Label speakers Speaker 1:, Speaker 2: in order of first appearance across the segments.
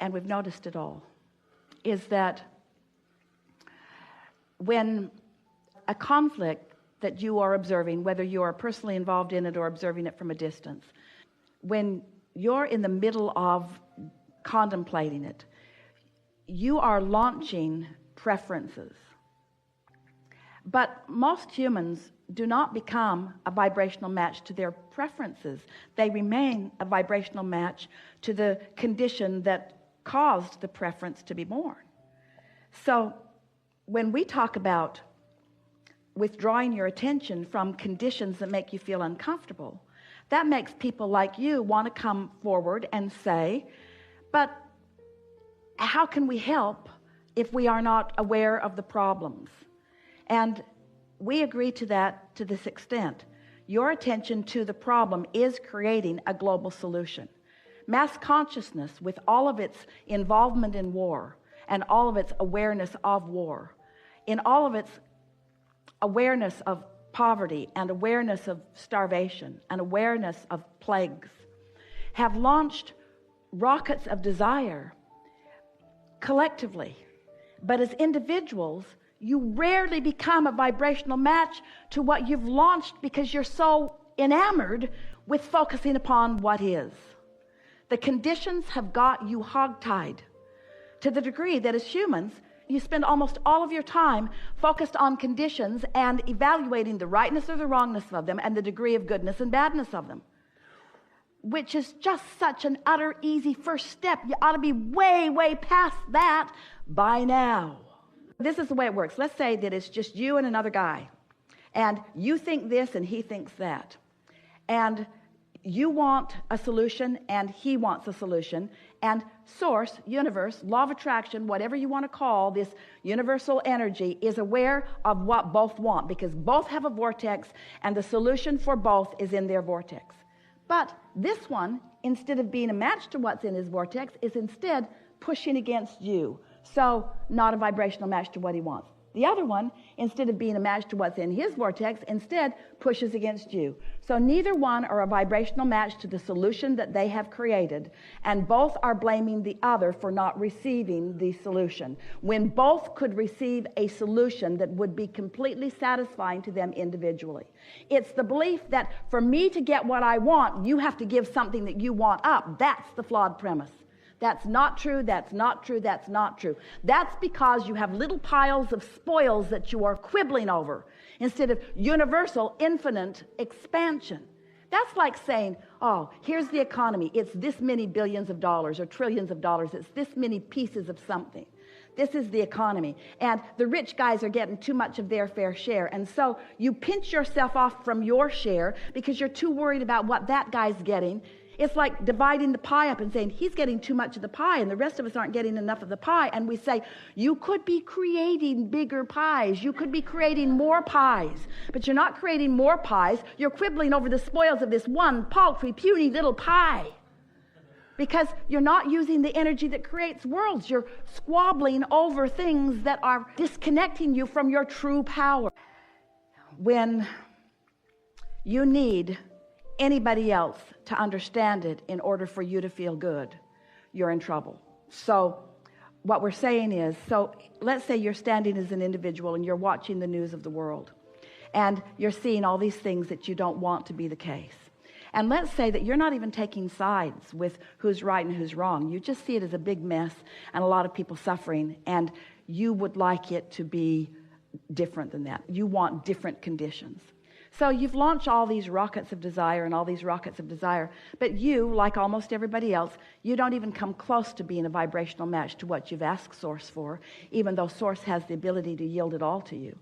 Speaker 1: and we've noticed it all, is that when a conflict that you are observing, whether you are personally involved in it or observing it from a distance, when you're in the middle of contemplating it, you are launching preferences. But most humans do not become a vibrational match to their preferences. They remain a vibrational match to the condition that caused the preference to be born. So when we talk about withdrawing your attention from conditions that make you feel uncomfortable, that makes people like you want to come forward and say, but how can we help if we are not aware of the problems? And we agree to that to this extent. Your attention to the problem is creating a global solution. Mass consciousness, with all of its involvement in war and all of its awareness of war, in all of its awareness of poverty and awareness of starvation and awareness of plagues, have launched rockets of desire collectively. But as individuals, you rarely become a vibrational match to what you've launched because you're so enamored with focusing upon what is. The conditions have got you hogtied to the degree that as humans, you spend almost all of your time focused on conditions and evaluating the rightness or the wrongness of them and the degree of goodness and badness of them, which is just such an utter easy first step. You ought to be way, way past that by now. This is the way it works. Let's say that it's just you and another guy, and you think this and he thinks that, and you want a solution and he wants a solution, and source, universe, law of attraction, whatever you want to call this universal energy, is aware of what both want, because both have a vortex and the solution for both is in their vortex. But this one, instead of being a match to what's in his vortex, is instead pushing against you. So not a vibrational match to what he wants. The other one, instead of being a match to what's in his vortex, instead pushes against you. So neither one are a vibrational match to the solution that they have created, and both are blaming the other for not receiving the solution, when both could receive a solution that would be completely satisfying to them individually. It's the belief that for me to get what I want, you have to give something that you want up. That's the flawed premise. That's not true, that's not true, that's not true. That's because you have little piles of spoils that you are quibbling over instead of universal, infinite expansion. That's like saying, oh, here's the economy. It's this many billions of dollars or trillions of dollars. It's this many pieces of something. This is the economy. And the rich guys are getting too much of their fair share. And so you pinch yourself off from your share because you're too worried about what that guy's getting. It's like dividing the pie up and saying, he's getting too much of the pie and the rest of us aren't getting enough of the pie. And we say, you could be creating bigger pies. You could be creating more pies. But you're not creating more pies. You're quibbling over the spoils of this one paltry, puny little pie. Because you're not using the energy that creates worlds. You're squabbling over things that are disconnecting you from your true power. When you need anybody else to understand it in order for you to feel good, you're in trouble. So what we're saying is, so let's say you're standing as an individual and you're watching the news of the world and you're seeing all these things that you don't want to be the case. And let's say that you're not even taking sides with who's right and who's wrong. You just see it as a big mess and a lot of people suffering, and you would like it to be different than that. You want different conditions. So you've launched all these rockets of desire and all these rockets of desire, but you, like almost everybody else, you don't even come close to being a vibrational match to what you've asked Source for, even though Source has the ability to yield it all to you.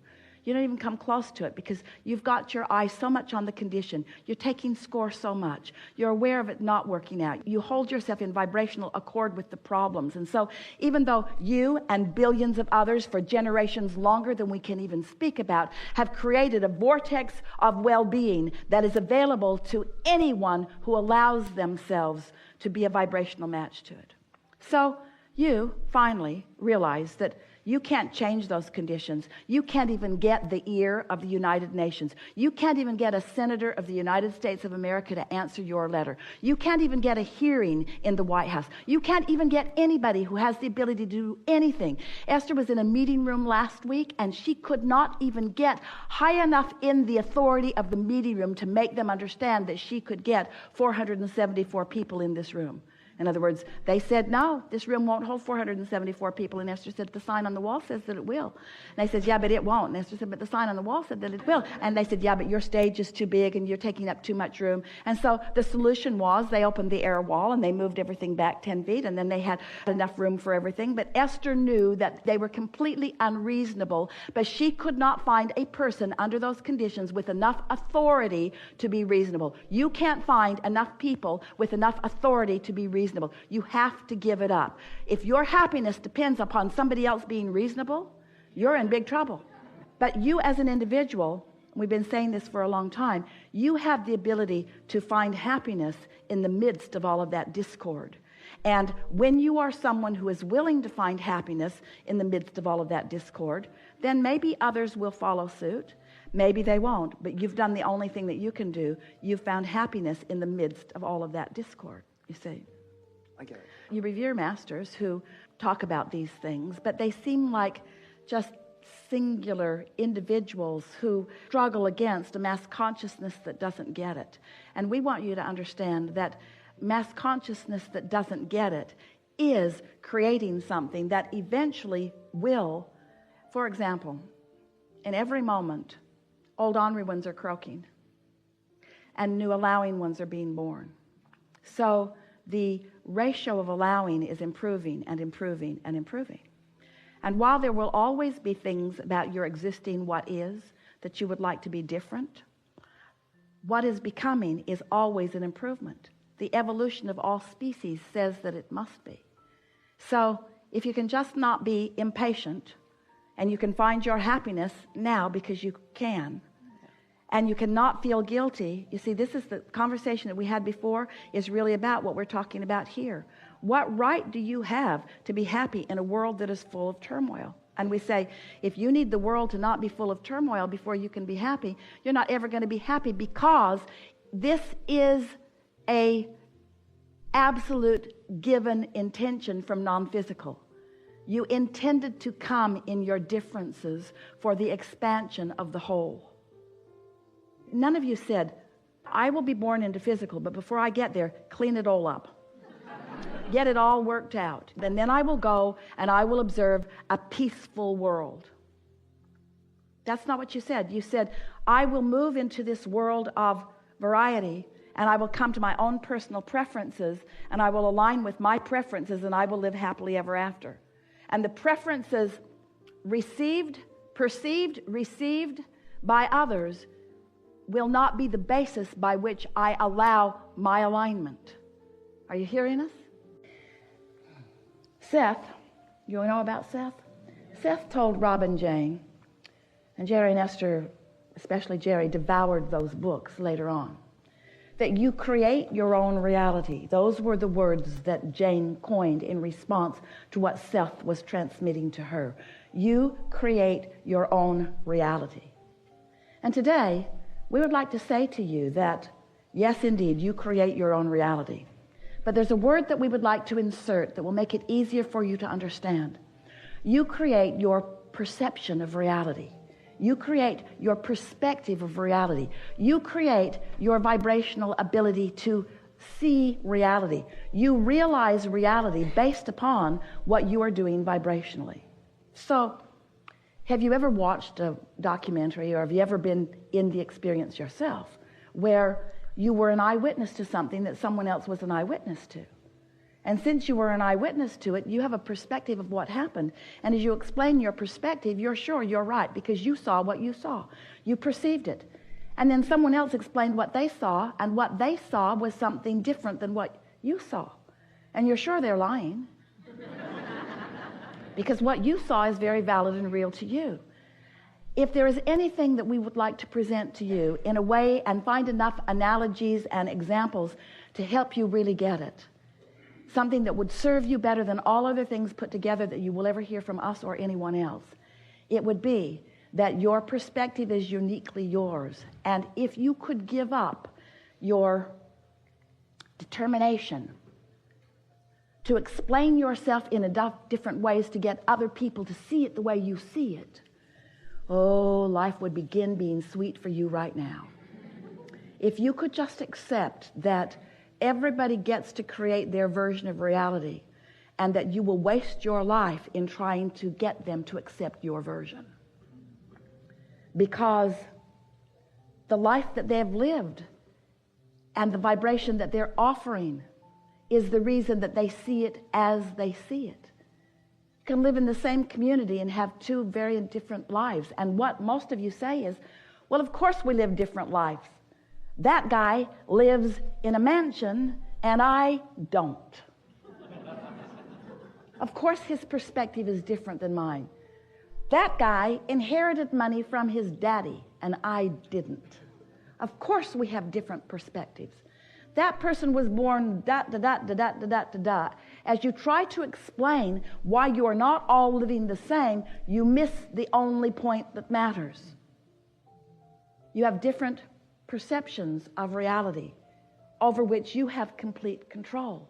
Speaker 1: You don't even come close to it because you've got your eye so much on the condition. You're taking score so much. You're aware of it not working out. You hold yourself in vibrational accord with the problems. And so even though you and billions of others for generations longer than we can even speak about have created a vortex of well-being that is available to anyone who allows themselves to be a vibrational match to it. So you finally realize that You can't change those conditions. You can't even get the ear of the United Nations. You can't even get a senator of the United States of America to answer your letter. You can't even get a hearing in the White House. You can't even get anybody who has the ability to do anything. Esther was in a meeting room last week, and she could not even get high enough in the authority of the meeting room to make them understand that she could get 474 people in this room. In other words, they said, no, this room won't hold 474 people. And Esther said, the sign on the wall says that it will. And they said, yeah, but it won't. And Esther said, but the sign on the wall said that it will. And they said, yeah, but your stage is too big and you're taking up too much room. And so the solution was they opened the air wall and they moved everything back 10 feet. And then they had enough room for everything. But Esther knew that they were completely unreasonable. But she could not find a person under those conditions with enough authority to be reasonable. You can't find enough people with enough authority to be reasonable. You have to give it up. If your happiness depends upon somebody else being reasonable, you're in big trouble. But you as an individual, we've been saying this for a long time, you have the ability to find happiness in the midst of all of that discord. And when you are someone who is willing to find happiness in the midst of all of that discord, then maybe others will follow suit. Maybe they won't, but you've done the only thing that you can do. You've found happiness in the midst of all of that discord, you see.
Speaker 2: I get it.
Speaker 1: You revere masters who talk about these things, but they seem like just singular individuals who struggle against a mass consciousness that doesn't get it. And we want you to understand that mass consciousness that doesn't get it is creating something that eventually will. For example, in every moment, old ornery ones are croaking and new allowing ones are being born. So the ratio of allowing is improving and improving and improving. And while there will always be things about your existing what is that you would like to be different, what is becoming is always an improvement. The evolution of all species says that it must be. So if you can just not be impatient, and you can find your happiness now because you can, and you cannot feel guilty. You see, this is the conversation that we had before is really about what we're talking about here. What right do you have to be happy in a world that is full of turmoil? And we say, if you need the world to not be full of turmoil before you can be happy, you're not ever going to be happy, because this is a absolute given intention from non-physical. You intended to come in your differences for the expansion of the whole. None of you said, I will be born into physical, but before I get there, clean it all up. Get it all worked out. And then I will go and I will observe a peaceful world. That's not what you said. You said, I will move into this world of variety, and I will come to my own personal preferences, and I will align with my preferences, and I will live happily ever after. And the preferences perceived, received by others will not be the basis by which I allow my alignment. Are you hearing us? Seth, you know about Seth? Seth told Rob and Jane, and Jerry and Esther, especially Jerry, devoured those books later on, that you create your own reality. Those were the words that Jane coined in response to what Seth was transmitting to her. You create your own reality. And today, we would like to say to you that, yes, indeed, you create your own reality. But there's a word that we would like to insert that will make it easier for you to understand. You create your perception of reality. You create your perspective of reality. You create your vibrational ability to see reality. You realize reality based upon what you are doing vibrationally. So, have you ever watched a documentary, or have you ever been in the experience yourself where you were an eyewitness to something that someone else was an eyewitness to? And since you were an eyewitness to it, you have a perspective of what happened. And as you explain your perspective, you're sure you're right because you saw what you saw. You perceived it. And then someone else explained what they saw, and what they saw was something different than what you saw. And you're sure they're lying. Because what you saw is very valid and real to you. If there is anything that we would like to present to you in a way and find enough analogies and examples to help you really get it, something that would serve you better than all other things put together that you will ever hear from us or anyone else, it would be that your perspective is uniquely yours. And if you could give up your determination to explain yourself in enough different ways to get other people to see it the way you see it, oh, life would begin being sweet for you right now. If you could just accept that everybody gets to create their version of reality and that you will waste your life in trying to get them to accept your version. Because the life that they have lived and the vibration that they're offering is the reason that they see it as they see it. You can live in the same community and have two very different lives. And what most of you say is, well, of course we live different lives. That guy lives in a mansion and I don't. Of course his perspective is different than mine. That guy inherited money from his daddy and I didn't. Of course we have different perspectives. That person was born da da da da da da da da da. As you try to explain why you are not all living the same, you miss the only point that matters. You have different perceptions of reality over which you have complete control.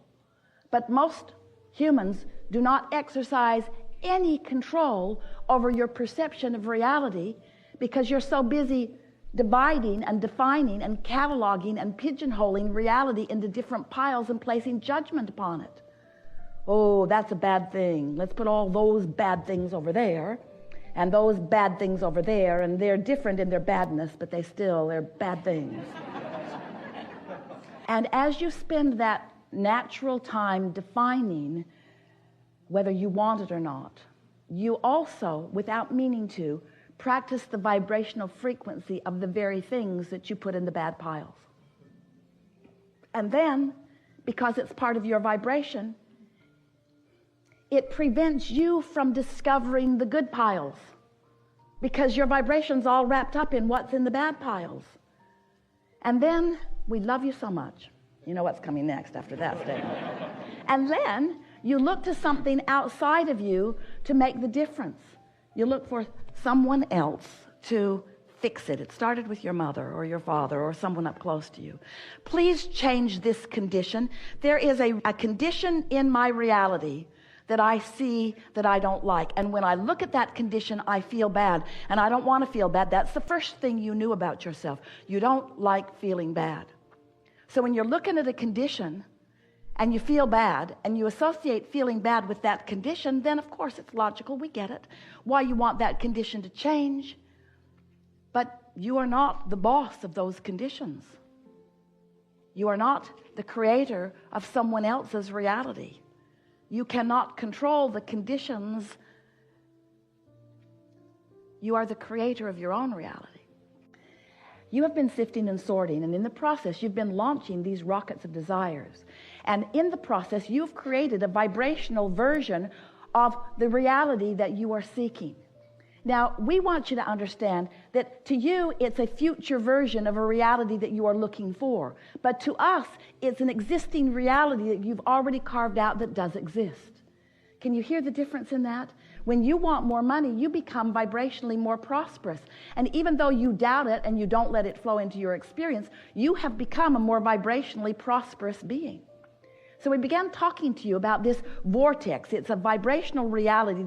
Speaker 1: But most humans do not exercise any control over your perception of reality because you're so busy dividing and defining and cataloging and pigeonholing reality into different piles and placing judgment upon it. Oh, that's a bad thing. Let's put all those bad things over there and those bad things over there, and they're different in their badness, but they're bad things. And as you spend that natural time defining whether you want it or not, you also, without meaning to, practice the vibrational frequency of the very things that you put in the bad piles. And then, because it's part of your vibration, it prevents you from discovering the good piles, because your vibration's all wrapped up in what's in the bad piles. And then, we love you so much. You know what's coming next after that statement. And then, you look to something outside of you to make the difference. You look for someone else to fix it. It started with your mother or your father or someone up close to you. Please change this condition. There is a condition in my reality that I see that I don't like. And when I look at that condition, I feel bad. And I don't want to feel bad. That's the first thing you knew about yourself. You don't like feeling bad. So when you're looking at a condition and you feel bad, and you associate feeling bad with that condition, then of course it's logical, we get it, why you want that condition to change. But you are not the boss of those conditions. You are not the creator of someone else's reality. You cannot control the conditions. You are the creator of your own reality. You have been sifting and sorting, and in the process, you've been launching these rockets of desires. And in the process, you've created a vibrational version of the reality that you are seeking. Now, we want you to understand that to you, it's a future version of a reality that you are looking for. But to us, it's an existing reality that you've already carved out that does exist. Can you hear the difference in that? When you want more money, you become vibrationally more prosperous. And even though you doubt it and you don't let it flow into your experience, you have become a more vibrationally prosperous being. So we began talking to you about this vortex. It's a vibrational reality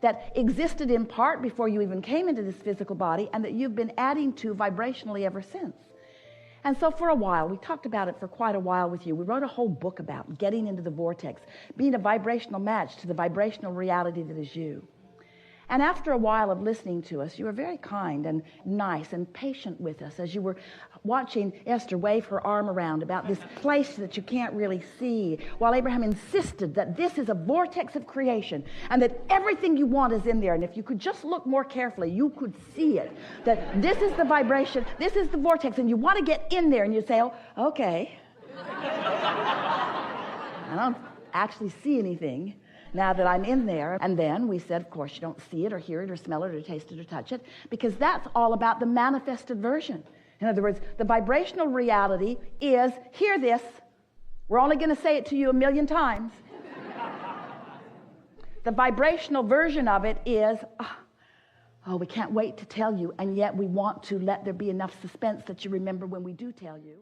Speaker 1: that existed in part before you even came into this physical body, and that you've been adding to vibrationally ever since. And so for a while, we talked about it for quite a while with you. We wrote a whole book about getting into the vortex, being a vibrational match to the vibrational reality that is you. And after a while of listening to us, you were very kind and nice and patient with us as you were watching Esther wave her arm around about this place that you can't really see, while Abraham insisted that this is a vortex of creation and that everything you want is in there. And if you could just look more carefully, you could see it, that this is the vibration, this is the vortex, and you want to get in there, and you say, oh, okay. I don't actually see anything now that I'm in there. And then we said, of course, you don't see it or hear it or smell it or taste it or touch it, because that's all about the manifested version. In other words, the vibrational reality is, hear this, We're only going to say it to you 1,000,000 times. The vibrational version of it is, oh, we can't wait to tell you, and yet we want to let there be enough suspense that you remember when we do tell you.